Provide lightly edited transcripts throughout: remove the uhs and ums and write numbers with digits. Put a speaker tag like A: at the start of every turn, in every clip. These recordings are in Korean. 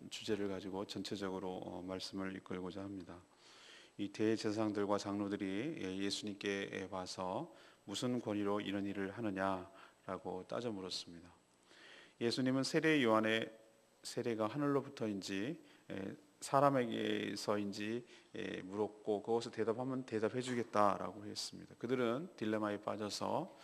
A: 주제를 가지고 전체적으로 말씀을 이끌고자 합니다. 이 대제사장들과 장로들이 예수님께 와서 무슨 권위로 이런 일을 하느냐라고 따져 물었습니다. 예수님은 세례 요한의 세례가 하늘로부터인지 사람에게서인지 물었고, 그것을 대답하면 대답해 주겠다라고 했습니다. 그들은 딜레마에 빠져서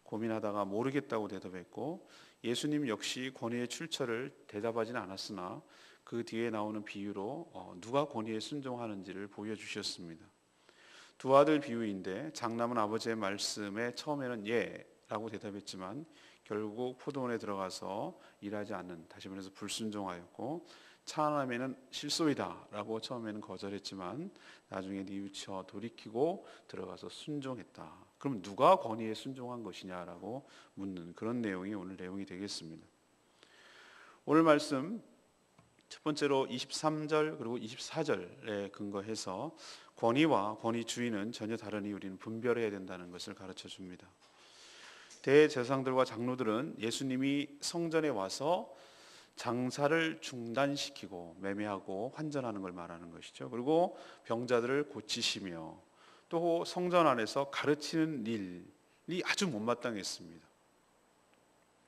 A: 고민하다가 모르겠다고 대답했고, 예수님 역시 권위의 출처를 대답하지는 않았으나 그 뒤에 나오는 비유로 누가 권위에 순종하는지를 보여주셨습니다. 두 아들 비유인데, 장남은 아버지의 말씀에 처음에는 예라고 대답했지만 결국 포도원에 들어가서 일하지 않는, 다시 말해서 불순종하였고, 차남에는 실소이다 라고 처음에는 거절했지만 나중에 뉘우쳐 돌이키고 들어가서 순종했다. 그럼 누가 권위에 순종한 것이냐라고 묻는 그런 내용이 오늘 내용이 되겠습니다. 오늘 말씀 첫 번째로 23절 그리고 24절에 근거해서 권위와 권위주의는 전혀 다르니 우리는 분별해야 된다는 것을 가르쳐 줍니다. 대제사장들과 장로들은 예수님이 성전에 와서 장사를 중단시키고 매매하고 환전하는 걸 말하는 것이죠. 그리고 병자들을 고치시며 또 성전 안에서 가르치는 일이 아주 못마땅했습니다.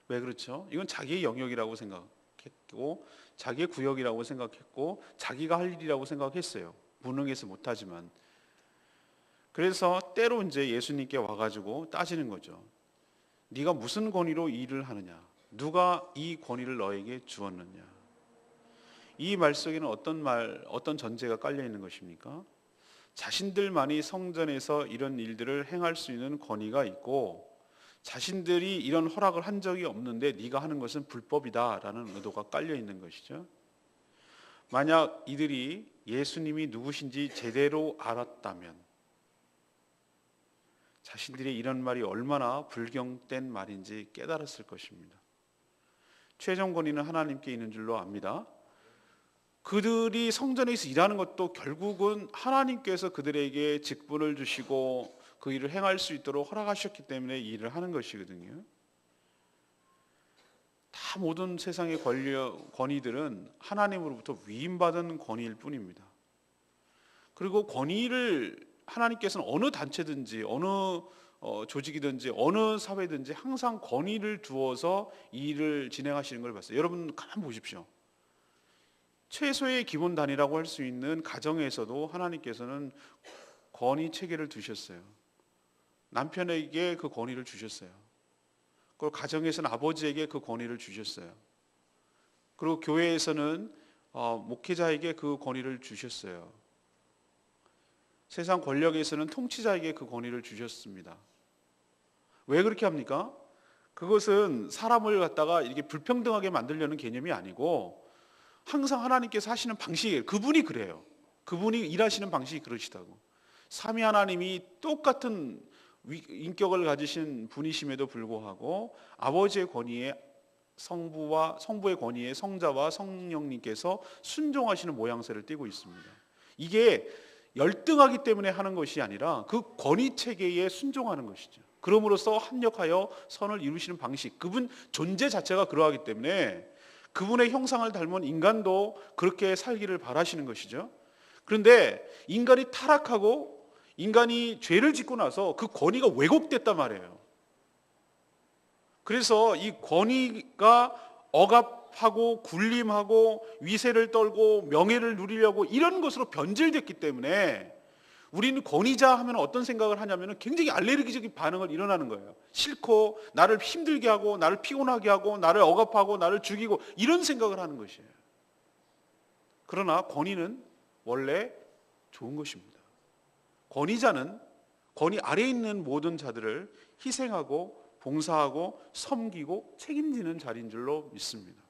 A: 왜 그렇죠? 이건 자기의 영역이라고 생각했고, 자기의 구역이라고 생각했고, 자기가 할 일이라고 생각했어요. 무능해서 못하지만. 그래서 때로 이제 예수님께 와가지고 따지는 거죠. 네가 무슨 권위로 이 일을 하느냐? 누가 이 권위를 너에게 주었느냐? 이 말 속에는 어떤 전제가 깔려 있는 것입니까? 자신들만이 성전에서 이런 일들을 행할 수 있는 권위가 있고, 자신들이 이런 허락을 한 적이 없는데 네가 하는 것은 불법이다라는 의도가 깔려 있는 것이죠. 만약 이들이 예수님이 누구신지 제대로 알았다면 자신들이 이런 말이 얼마나 불경된 말인지 깨달았을 것입니다. 최종 권위는 하나님께 있는 줄로 압니다. 그들이 성전에서 일하는 것도 결국은 하나님께서 그들에게 직분을 주시고 그 일을 행할 수 있도록 허락하셨기 때문에 이 일을 하는 것이거든요. 다 모든 세상의 권위들은 하나님으로부터 위임받은 권위일 뿐입니다. 그리고 권위를 하나님께서는 어느 단체든지 어느 조직이든지 어느 사회든지 항상 권위를 두어서 이 일을 진행하시는 걸 봤어요. 여러분 가만 보십시오. 최소의 기본 단위라고 할 수 있는 가정에서도 하나님께서는 권위 체계를 두셨어요. 남편에게 그 권위를 주셨어요. 그리고 가정에서는 아버지에게 그 권위를 주셨어요. 그리고 교회에서는 목회자에게 그 권위를 주셨어요. 세상 권력에서는 통치자에게 그 권위를 주셨습니다. 왜 그렇게 합니까? 그것은 사람을 갖다가 이렇게 불평등하게 만들려는 개념이 아니고 항상 하나님께서 하시는 방식이에요. 그분이 그래요. 그분이 일하시는 방식이 그러시다고. 삼위 하나님이 똑같은 인격을 가지신 분이심에도 불구하고 아버지의 권위에 성부의 권위에 성자와 성령님께서 순종하시는 모양새를 띠고 있습니다. 이게 열등하기 때문에 하는 것이 아니라 그 권위 체계에 순종하는 것이죠. 그럼으로써 합력하여 선을 이루시는 방식, 그분 존재 자체가 그러하기 때문에 그분의 형상을 닮은 인간도 그렇게 살기를 바라시는 것이죠. 그런데 인간이 타락하고 인간이 죄를 짓고 나서 그 권위가 왜곡됐단 말이에요. 그래서 이 권위가 억압하고 군림하고 위세를 떨고 명예를 누리려고 이런 것으로 변질됐기 때문에 우리는 권위자 하면 어떤 생각을 하냐면 굉장히 알레르기적인 반응을 일어나는 거예요. 싫고 나를 힘들게 하고 나를 피곤하게 하고 나를 억압하고 나를 죽이고 이런 생각을 하는 것이에요. 그러나 권위는 원래 좋은 것입니다. 권위자는 권위 아래에 있는 모든 자들을 희생하고 봉사하고 섬기고 책임지는 자리인 줄로 믿습니다.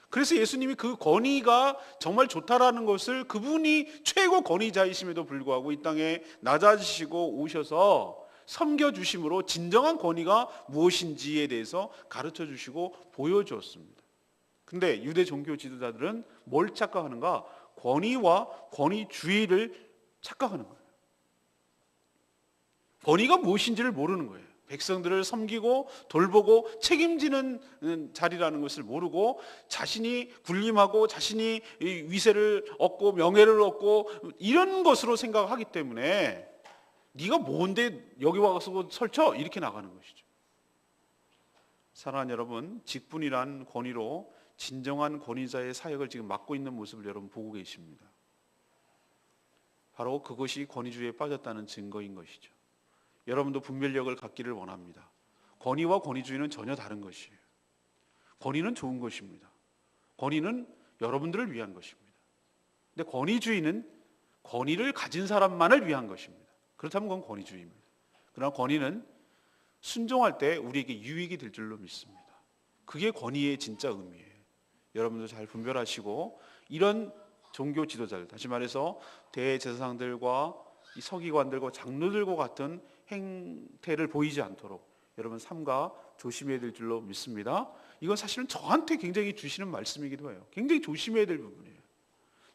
A: 그래서 예수님이 그 권위가 정말 좋다라는 것을, 그분이 최고 권위자이심에도 불구하고 이 땅에 낮아지시고 오셔서 섬겨주심으로 진정한 권위가 무엇인지에 대해서 가르쳐 주시고 보여주었습니다. 근데 유대 종교 지도자들은 뭘 착각하는가? 권위와 권위주의를 착각하는 거예요. 권위가 무엇인지를 모르는 거예요. 백성들을 섬기고 돌보고 책임지는 자리라는 것을 모르고 자신이 군림하고 자신이 위세를 얻고 명예를 얻고 이런 것으로 생각하기 때문에 네가 뭔데 여기 와서 설쳐? 이렇게 나가는 것이죠. 사랑하는 여러분, 직분이란 권위로 진정한 권위자의 사역을 지금 맡고 있는 모습을 여러분 보고 계십니다. 바로 그것이 권위주의에 빠졌다는 증거인 것이죠. 여러분도 분별력을 갖기를 원합니다. 권위와 권위주의는 전혀 다른 것이에요. 권위는 좋은 것입니다. 권위는 여러분들을 위한 것입니다. 근데 권위주의는 권위를 가진 사람만을 위한 것입니다. 그렇다면 그건 권위주의입니다. 그러나 권위는 순종할 때 우리에게 유익이 될 줄로 믿습니다. 그게 권위의 진짜 의미예요. 여러분도 잘 분별하시고 이런 종교 지도자들, 다시 말해서 대제사장들과 이 서기관들과 장로들과 같은 행태를 보이지 않도록 여러분 삼가 조심해야 될 줄로 믿습니다. 이건 사실은 저한테 굉장히 주시는 말씀이기도 해요. 굉장히 조심해야 될 부분이에요.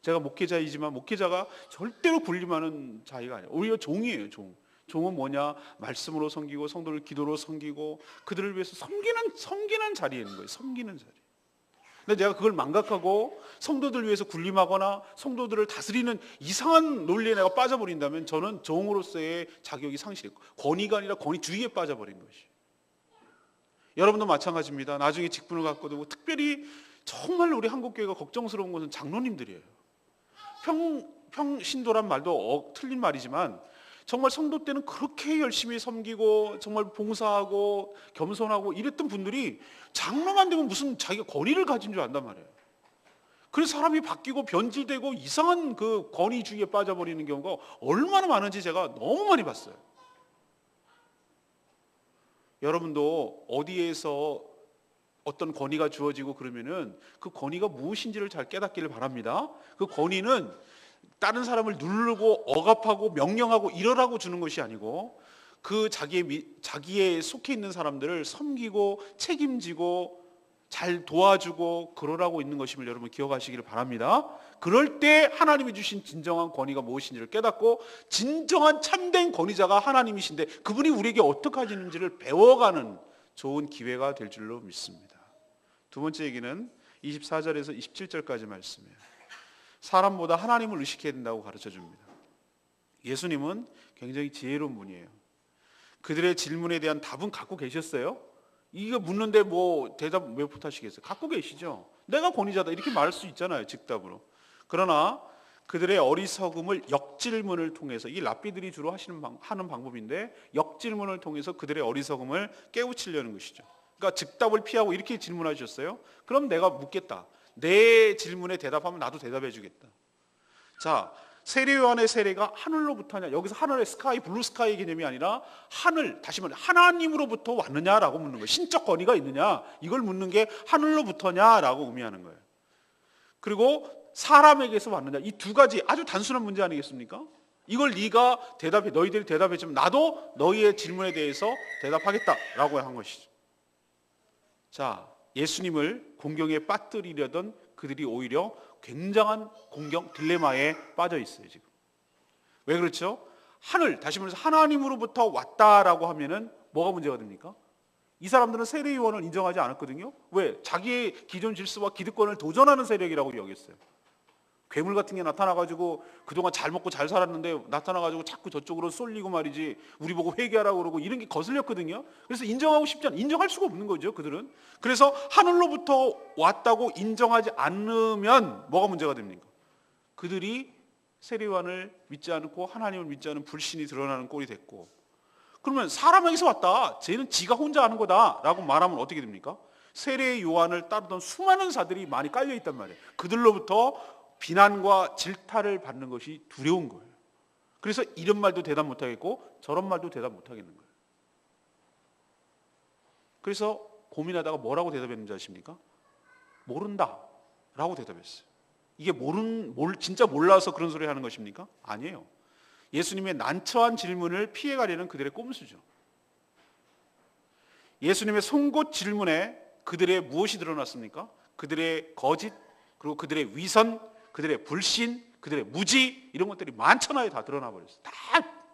A: 제가 목회자이지만 목회자가 절대로 군림하는 자리가 아니에요. 오히려 종이에요. 종은 뭐냐? 말씀으로 섬기고 성도를 기도로 섬기고 그들을 위해서 섬기는 자리에 있는 거예요. 섬기는 자리. 근데 내가 그걸 망각하고 성도들 위해서 군림하거나 성도들을 다스리는 이상한 논리에 내가 빠져버린다면 저는 종으로서의 자격이 상실했고 권위가 아니라 권위주의에 빠져버린 것이. 여러분도 마찬가지입니다. 나중에 직분을 갖고 되고 특별히 정말 우리 한국교회가 걱정스러운 것은 장로님들이에요. 평신도란 말도 틀린 말이지만 정말 성도 때는 그렇게 열심히 섬기고 정말 봉사하고 겸손하고 이랬던 분들이 장로만 되면 무슨 자기가 권위를 가진 줄 안단 말이에요. 그래서 사람이 바뀌고 변질되고 이상한 그 권위주의에 빠져버리는 경우가 얼마나 많은지 제가 너무 많이 봤어요. 여러분도 어디에서 어떤 권위가 주어지고 그러면은 그 권위가 무엇인지를 잘 깨닫기를 바랍니다. 그 권위는 다른 사람을 누르고 억압하고 명령하고 이러라고 주는 것이 아니고 그 자기에 속해 있는 사람들을 섬기고 책임지고 잘 도와주고 그러라고 있는 것임을 여러분 기억하시기를 바랍니다. 그럴 때 하나님이 주신 진정한 권위가 무엇인지를 깨닫고 진정한 참된 권위자가 하나님이신데 그분이 우리에게 어떻게 하시는지를 배워가는 좋은 기회가 될 줄로 믿습니다. 두 번째 얘기는 24절에서 27절까지 말씀이에요. 사람보다 하나님을 의식해야 된다고 가르쳐줍니다. 예수님은 굉장히 지혜로운 분이에요. 그들의 질문에 대한 답은 갖고 계셨어요? 이거 묻는데 뭐 대답 왜 못하시겠어요? 갖고 계시죠. 내가 권위자다 이렇게 말할 수 있잖아요. 즉답으로. 그러나 그들의 어리석음을 역질문을 통해서, 이 랍비들이 주로 하는 방법인데 역질문을 통해서 그들의 어리석음을 깨우치려는 것이죠. 그러니까 즉답을 피하고 이렇게 질문하셨어요. 그럼 내가 묻겠다. 내 질문에 대답하면 나도 대답해 주겠다. 자, 세례 요한의 세례가 하늘로부터냐? 여기서 하늘의 스카이, 블루 스카이 개념이 아니라 하늘, 다시 말해 하나님으로부터 왔느냐라고 묻는 거예요. 신적 권위가 있느냐? 이걸 묻는 게 하늘로부터냐라고 의미하는 거예요. 그리고 사람에게서 왔느냐? 이 두 가지 아주 단순한 문제 아니겠습니까? 이걸 네가 대답해, 너희들이 대답해 주면 나도 너희의 질문에 대해서 대답하겠다라고 한 것이죠. 자, 예수님을 공경에 빠뜨리려던 그들이 오히려 굉장한 공경 딜레마에 빠져 있어요. 지금 왜 그렇죠? 하늘, 다시 말해서 하나님으로부터 왔다라고 하면은 뭐가 문제가 됩니까? 이 사람들은 세례 요한을 인정하지 않았거든요. 왜? 자기의 기존 질서와 기득권을 도전하는 세력이라고 여겼어요. 괴물 같은 게 나타나가지고 그동안 잘 먹고 잘 살았는데 나타나가지고 자꾸 저쪽으로 쏠리고 말이지, 우리 보고 회개하라고 그러고 이런 게 거슬렸거든요. 그래서 인정하고 싶지 않아, 인정할 수가 없는 거죠 그들은. 그래서 하늘로부터 왔다고 인정하지 않으면 뭐가 문제가 됩니까? 그들이 세례요한을 믿지 않고 하나님을 믿지 않은 불신이 드러나는 꼴이 됐고, 그러면 사람에게서 왔다, 쟤는 지가 혼자 하는 거다 라고 말하면 어떻게 됩니까? 세례 요한을 따르던 수많은 자들이 많이 깔려 있단 말이에요. 그들로부터 비난과 질타를 받는 것이 두려운 거예요. 그래서 이런 말도 대답 못하겠고 저런 말도 대답 못하겠는 거예요. 그래서 고민하다가 뭐라고 대답했는지 아십니까? 모른다 라고 대답했어요. 이게 진짜 몰라서 그런 소리 하는 것입니까? 아니에요. 예수님의 난처한 질문을 피해가려는 그들의 꼼수죠. 예수님의 송곳 질문에 그들의 무엇이 드러났습니까? 그들의 거짓, 그리고 그들의 위선, 그들의 불신, 그들의 무지, 이런 것들이 만천하에 다 드러나 버렸어요. 다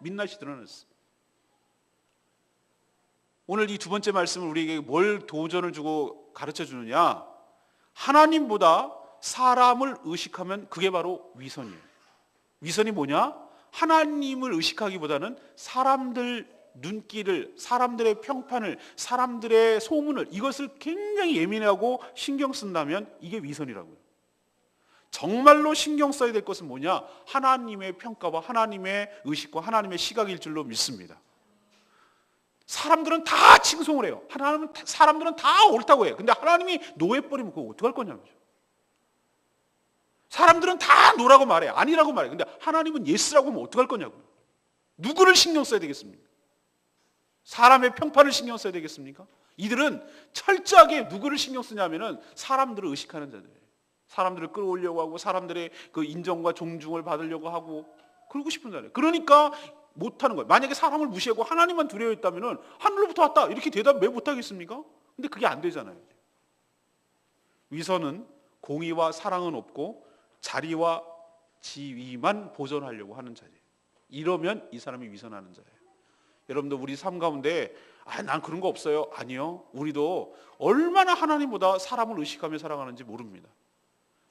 A: 민낯이 드러났어요. 오늘 이 두 번째 말씀은 우리에게 뭘 도전을 주고 가르쳐 주느냐? 하나님보다 사람을 의식하면 그게 바로 위선이에요. 위선이 뭐냐? 하나님을 의식하기보다는 사람들 눈길을, 사람들의 평판을, 사람들의 소문을, 이것을 굉장히 예민하고 신경 쓴다면 이게 위선이라고요. 정말로 신경 써야 될 것은 뭐냐? 하나님의 평가와 하나님의 의식과 하나님의 시각일 줄로 믿습니다. 사람들은 다 칭송을 해요. 사람들은 다 옳다고 해요. 근데 하나님이 노해버리면 그거 어떡할 거냐고요. 사람들은 다 노라고 말해, 아니라고 말해. 근데 하나님은 예스라고 하면 어떡할 거냐고요. 누구를 신경 써야 되겠습니까? 사람의 평판을 신경 써야 되겠습니까? 이들은 철저하게 누구를 신경 쓰냐면은 사람들을 의식하는 자들이에요. 사람들을 끌어올려고 하고 사람들의 그 인정과 존중을 받으려고 하고 그러고 싶은 자들이에요. 그러니까 못하는 거예요. 만약에 사람을 무시하고 하나님만 두려워했다면은 하늘로부터 왔다 이렇게 대답 왜 못하겠습니까? 근데 그게 안 되잖아요. 위선은 공의와 사랑은 없고 자리와 지위만 보존하려고 하는 자예요. 이러면 이 사람이 위선하는 자예요. 여러분도 우리 삶 가운데 난 그런 거 없어요. 아니요. 우리도 얼마나 하나님보다 사람을 의식하며 살아가는지 모릅니다.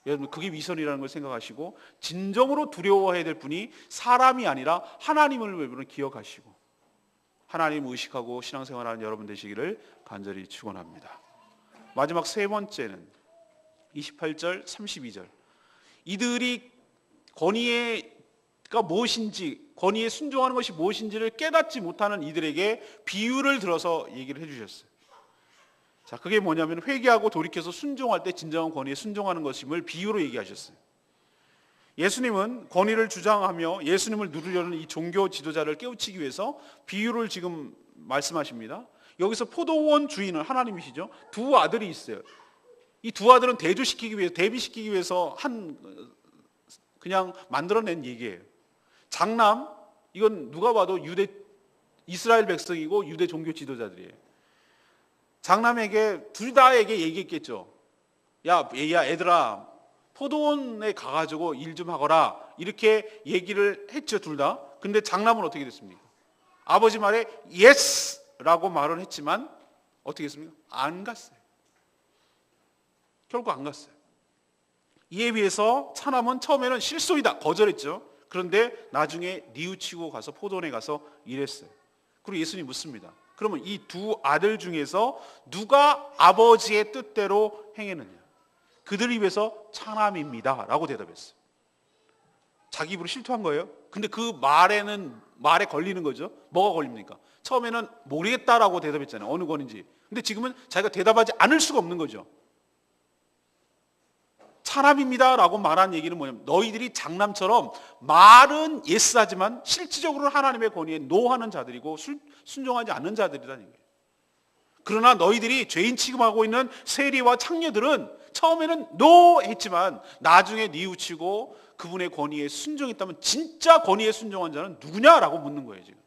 A: 여러분 그게 위선이라는 걸 생각하시고 진정으로 두려워해야 될 분이 사람이 아니라 하나님을 여러분 기억하시고 하나님을 의식하고 신앙생활하는 여러분 되시기를 간절히 축원합니다. 마지막 세 번째는 28절 32절 이들이 권위가 무엇인지 권위에 순종하는 것이 무엇인지를 깨닫지 못하는 이들에게 비유를 들어서 얘기를 해주셨어요. 자, 그게 뭐냐면 회개하고 돌이켜서 순종할 때 진정한 권위에 순종하는 것임을 비유로 얘기하셨어요. 예수님은 권위를 주장하며 예수님을 누르려는 이 종교 지도자를 깨우치기 위해서 비유를 지금 말씀하십니다. 여기서 포도원 주인은 하나님이시죠. 두 아들이 있어요. 이 두 아들은 대비시키기 위해서 그냥 만들어낸 얘기예요. 장남, 이건 누가 봐도 이스라엘 백성이고 유대 종교 지도자들이에요. 장남에게 둘 다에게 얘기했겠죠. 야 애들아 포도원에 가가지고 일 좀 하거라 이렇게 얘기를 했죠. 둘 다. 근데 장남은 어떻게 됐습니까? 아버지 말에 예스라고 말을 했지만 어떻게 했습니까? 안 갔어요. 결국 안 갔어요. 이에 비해서 차남은 처음에는 실소이다 거절했죠. 그런데 나중에 뉘우치고 가서 포도원에 가서 일했어요. 그리고 예수님이 묻습니다. 그러면 이 두 아들 중에서 누가 아버지의 뜻대로 행했느냐? 그들 입에서 차남입니다 라고 대답했어요. 자기 입으로 실토한 거예요. 근데 그 말에 걸리는 거죠. 뭐가 걸립니까? 처음에는 모르겠다라고 대답했잖아요. 어느 권인지. 근데 지금은 자기가 대답하지 않을 수가 없는 거죠. 차남입니다 라고 말한 얘기는 뭐냐면 너희들이 장남처럼 말은 예스하지만 실질적으로는 하나님의 권위에 노하는 자들이고 순종하지 않는 자들이라는 얘기예요. 그러나 너희들이 죄인 취급하고 있는 세리와 창녀들은 처음에는 노 했지만 나중에 뉘우치고 그분의 권위에 순종했다면 진짜 권위에 순종한 자는 누구냐라고 묻는 거예요 지금.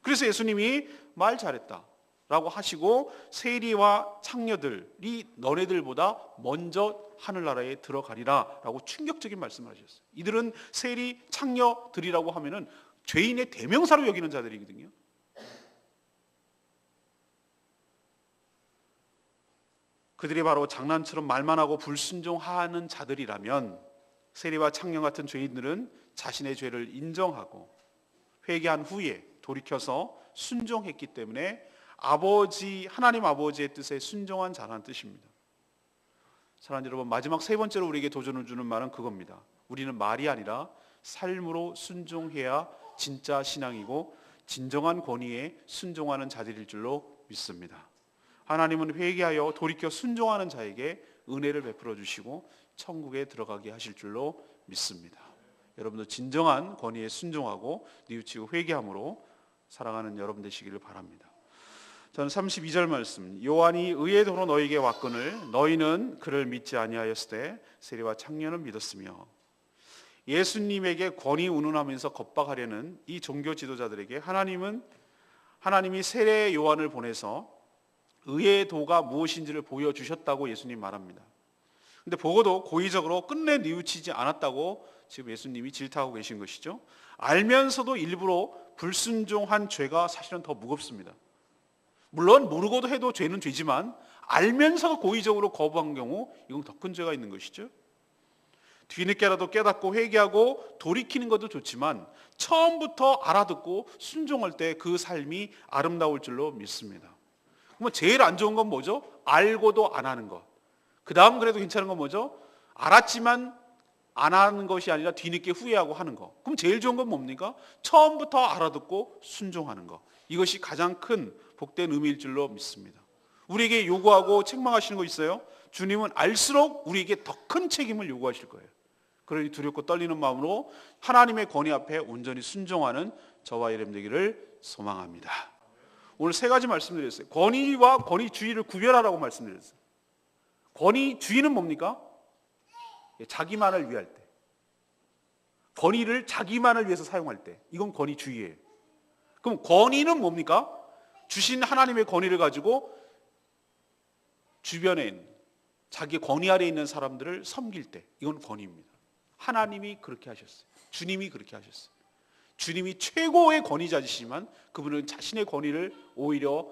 A: 그래서 예수님이 말 잘했다 라고 하시고 세리와 창녀들이 너네들보다 먼저 하늘나라에 들어가리라 라고 충격적인 말씀을 하셨어요. 이들은 세리 창녀들이라고 하면은 죄인의 대명사로 여기는 자들이거든요. 그들이 바로 장난처럼 말만 하고 불순종하는 자들이라면 세리와 창녀 같은 죄인들은 자신의 죄를 인정하고 회개한 후에 돌이켜서 순종했기 때문에 하나님 아버지의 뜻에 순종한 자라는 뜻입니다. 사랑하는 여러분, 마지막 세 번째로 우리에게 도전을 주는 말은 그겁니다. 우리는 말이 아니라 삶으로 순종해야 진짜 신앙이고 진정한 권위에 순종하는 자들일 줄로 믿습니다. 하나님은 회개하여 돌이켜 순종하는 자에게 은혜를 베풀어 주시고 천국에 들어가게 하실 줄로 믿습니다. 여러분도 진정한 권위에 순종하고 뉘우치고 회개함으로 살아가는 여러분 되시기를 바랍니다. 저는 32절 말씀, 요한이 의의 도로 너희에게 왔거늘 너희는 그를 믿지 아니하였을 때 세리와 창녀는 믿었으며, 예수님에게 권위 운운하면서 겁박하려는 이 종교 지도자들에게 하나님이 세례 요한을 보내서 의의 도가 무엇인지를 보여주셨다고 예수님 말합니다. 근데 보고도 고의적으로 끝내 뉘우치지 않았다고 지금 예수님이 질타하고 계신 것이죠. 알면서도 일부러 불순종한 죄가 사실은 더 무겁습니다. 물론 모르고도 해도 죄는 죄지만 알면서 고의적으로 거부한 경우 이건 더 큰 죄가 있는 것이죠. 뒤늦게라도 깨닫고 회개하고 돌이키는 것도 좋지만 처음부터 알아듣고 순종할 때 그 삶이 아름다울 줄로 믿습니다. 그러면 제일 안 좋은 건 뭐죠? 알고도 안 하는 것. 그 다음 그래도 괜찮은 건 뭐죠? 알았지만 안 하는 것이 아니라 뒤늦게 후회하고 하는 거. 그럼 제일 좋은 건 뭡니까? 처음부터 알아듣고 순종하는 거. 이것이 가장 큰 복된 의미일 줄로 믿습니다. 우리에게 요구하고 책망하시는 거 있어요? 주님은 알수록 우리에게 더 큰 책임을 요구하실 거예요. 그러니 두렵고 떨리는 마음으로 하나님의 권위 앞에 온전히 순종하는 저와 여러분 되기를 소망합니다. 오늘 세 가지 말씀드렸어요. 권위와 권위주의를 구별하라고 말씀드렸어요. 권위주의는 뭡니까? 자기만을 위할 때, 권위를 자기만을 위해서 사용할 때, 이건 권위주의예요. 그럼 권위는 뭡니까? 주신 하나님의 권위를 가지고 주변에 있는 자기 권위 아래에 있는 사람들을 섬길 때, 이건 권위입니다. 하나님이 그렇게 하셨어요. 주님이 그렇게 하셨어요. 주님이 최고의 권위자이시지만 그분은 자신의 권위를 오히려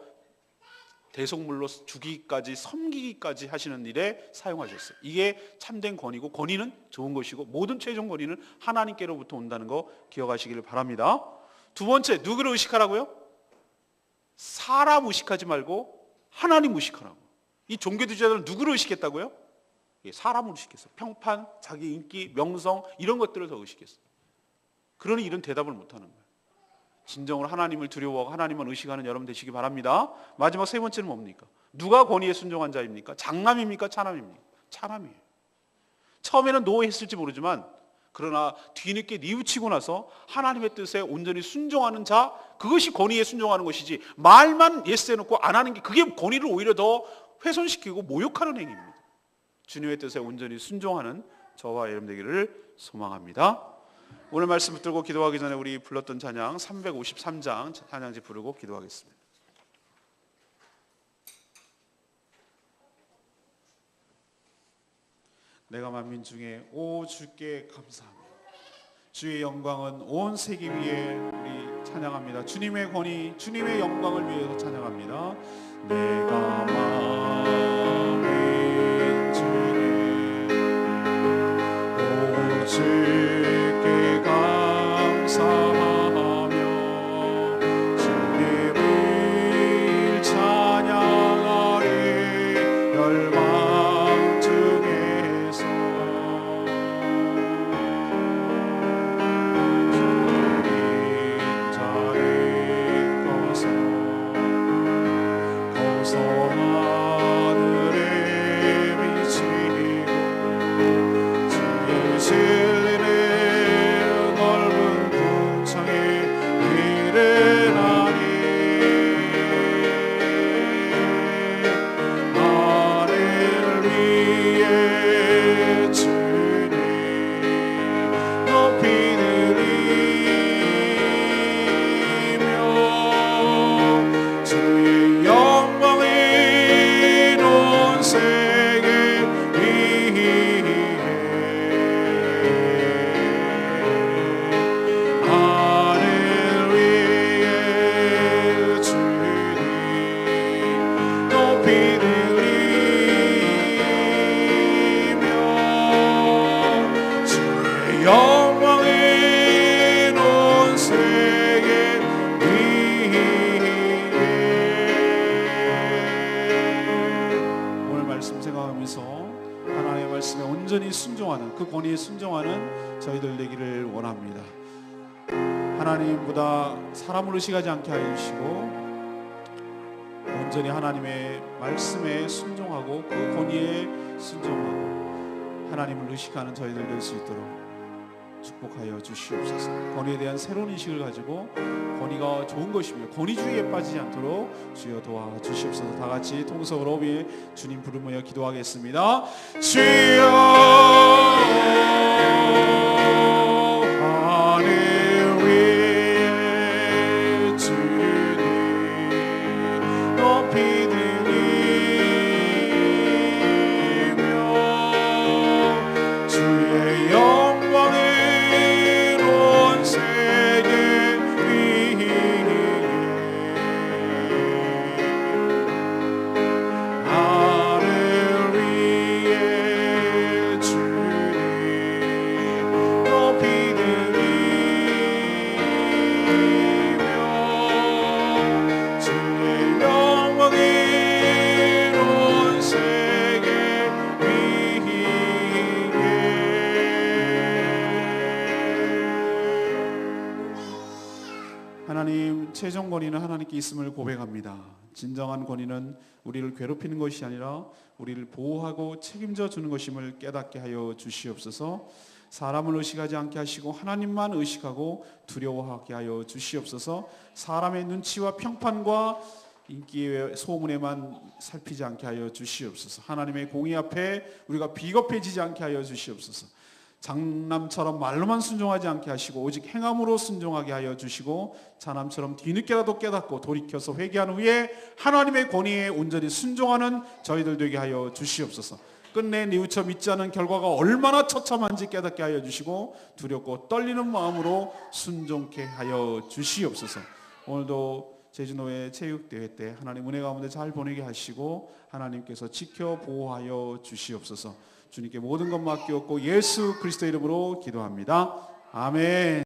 A: 대속물로 주기까지 섬기기까지 하시는 일에 사용하셨어요. 이게 참된 권위고, 권위는 좋은 것이고 모든 최종 권위는 하나님께로부터 온다는 거 기억하시기를 바랍니다. 두 번째, 누구를 의식하라고요? 사람 의식하지 말고 하나님 의식하라고. 이 종교주의자들은 누구를 의식했다고요? 사람을 의식했어요. 평판, 자기 인기, 명성 이런 것들을 더 의식했어요. 그러니 이런 대답을 못하는 거예요. 진정으로 하나님을 두려워하고 하나님만 의식하는 여러분 되시기 바랍니다. 마지막 세 번째는 뭡니까? 누가 권위에 순종한 자입니까? 장남입니까? 차남입니까? 차남이에요. 처음에는 노했을지 모르지만 그러나 뒤늦게 뉘우치고 나서 하나님의 뜻에 온전히 순종하는 자, 그것이 권위에 순종하는 것이지 말만 예스 해놓고 안 하는 게 그게 권위를 오히려 더 훼손시키고 모욕하는 행위입니다. 주님의 뜻에 온전히 순종하는 저와 여러분 되기를 소망합니다. 오늘 말씀 붙들고 기도하기 전에 우리 불렀던 찬양 353장 찬양지 부르고 기도하겠습니다. 내가 만민 중에 오 주께 감사합니다. 주의 영광은 온 세계 위에 우리 찬양합니다. 주님의 권위, 주님의 영광을 위해서 찬양합니다. 내가 만민 중에 오 주께 감사하며 주님을 찬양하리 열방 중에서 주님 자리 꺼서 거서 하늘에 비치고 주의 진리는 넓은 궁창에 이르나니 하늘 위에 주님 높이 들리며 주의 영광을 온 세계 위에 하늘 위에 주님 높이 들리며 주의 영광을 온 세계 위에. 오늘 말씀 생각하면서 하나님의 말씀에 온전히 순종하는 그 권위에 순종하는 저희들 되기를 원합니다. 하나님보다 사람을 의식하지 않게 하여 주시고 온전히 하나님의 말씀에 순종하고 그 권위에 순종하고 하나님을 의식하는 저희들 될 수 있도록 축복하여 주시옵소서. 권위에 대한 새로운 인식을 가지고 권위가 좋은 것이며 권위주의에 빠지지 않도록 주여 도와주시옵소서. 다 같이 통성으로 우리 주님 부르며 기도하겠습니다. 주여 하늘 위에 주님 높이 들리며 주의 영광을 온 세계 위에 하나님, 최종 권위는 하나님께 있음을 고백합니다. 진정한 권위는 우리를 괴롭히는 것이 아니라 우리를 보호하고 책임져 주는 것임을 깨닫게 하여 주시옵소서. 사람을 의식하지 않게 하시고 하나님만 의식하고 두려워하게 하여 주시옵소서. 사람의 눈치와 평판과 인기의 소문에만 살피지 않게 하여 주시옵소서. 하나님의 공의 앞에 우리가 비겁해지지 않게 하여 주시옵소서. 장남처럼 말로만 순종하지 않게 하시고 오직 행함으로 순종하게 하여 주시고, 자남처럼 뒤늦게라도 깨닫고 돌이켜서 회개한 후에 하나님의 권위에 온전히 순종하는 저희들 되게 하여 주시옵소서. 끝내 뉘우쳐 믿지 않은 결과가 얼마나 처참한지 깨닫게 하여 주시고 두렵고 떨리는 마음으로 순종케 하여 주시옵소서. 오늘도 제주노회 체육대회 때 하나님 은혜 가운데 잘 보내게 하시고 하나님께서 지켜 보호하여 주시옵소서. 주님께 모든 것 맡기옵고 예수 그리스도 이름으로 기도합니다. 아멘.